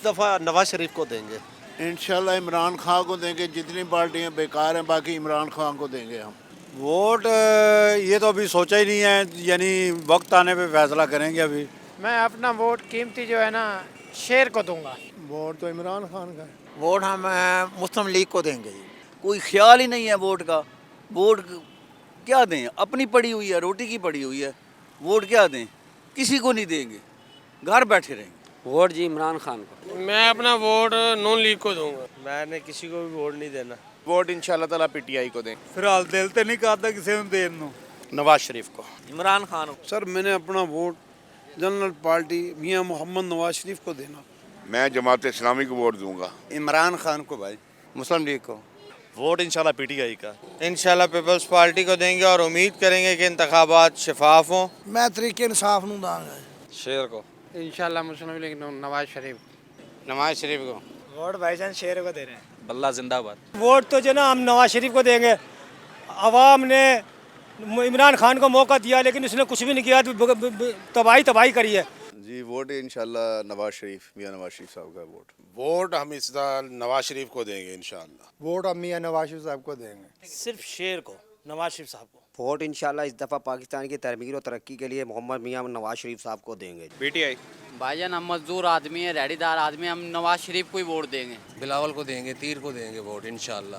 دفعہ نواز شریف کو دیں گے. انشاءاللہ عمران خان کو دیں گے. جتنی پارٹیاں بیکار ہیں باقی عمران خان کو دیں گے ہم. ووٹ یہ تو ابھی سوچا ہی نہیں ہے، یعنی وقت آنے پہ فیصلہ کریں گے. ابھی میں اپنا ووٹ قیمتی جو ہے نا شیر کو دوں گا. ووٹ تو عمران خان کا ہے. ووٹ ہم مسلم لیگ کو دیں گے. کوئی خیال ہی نہیں ہے ووٹ کا. ووٹ کیا دیں؟ اپنی پڑی ہوئی ہے، روٹی کی پڑی ہوئی ہے. ووٹ کیا دیں؟ کسی کو نہیں دیں گے، گھر بیٹھے رہیں گے. ووٹ جی عمران خان کو. میں اپنا ووٹ نون لیگ کو دوں گا. میں نے کسی کو بھی ووٹ نہیں دینا. ووٹ انشاءاللہ تعالیٰ پی ٹی آئی کو دیں. فی الحال دل تو نہیں کرتا کسی نے دین نو. نواز شریف کو. عمران خان. سر میں نے اپنا ووٹ جنرل پارٹی میاں محمد نواز شریف کو دینا. میں جماعت اسلامی کو ووٹ دوں گا. عمران خان کو بھائی. مسلم لیگ کو. ووٹ انشاءاللہ پی ٹی آئی کا. انشاءاللہ پیپلز پارٹی کو دیں گے اور امید کریں گے کہ انتخابات شفاف ہوں. میں طریقے انصاف نوں داں گا. شیر کو. انشاءاللہ مسلم لیگ نواز شریف. نواز شریف کو. ووٹ بھائی جان شیر کو دے رہے ہیں. بلہ زندہ باد. ووٹ تو جو نا ہم نواز شریف کو دیں گے. عوام نے عمران خان کو موقع دیا لیکن اس نے کچھ بھی نہیں کیا، تباہی کری ہے. جی ووٹ انشاءاللہ نواز شریف، میاں نواز شریف صاحب کا ووٹ. ووٹ ہم اس سال نواز شریف کو دیں گے انشاءاللہ. ووٹ ہم میاں نواز شریف صاحب کو دیں گے. صرف شیر کو، نواز شریف صاحب کو. ووٹ انشاءاللہ اس دفعہ پاکستان کی تعمیر و ترقی کے لیے محمد میاں نواز شریف صاحب کو دیں گے. P T I. بھائی جان ہم مزدور آدمی ہیں، ریڑھی دار آدمی ہیں، ہم نواز شریف کو ہی ووٹ دیں گے. بلاول کو دیں گے، تیر کو دیں گے ووٹ انشاءاللہ.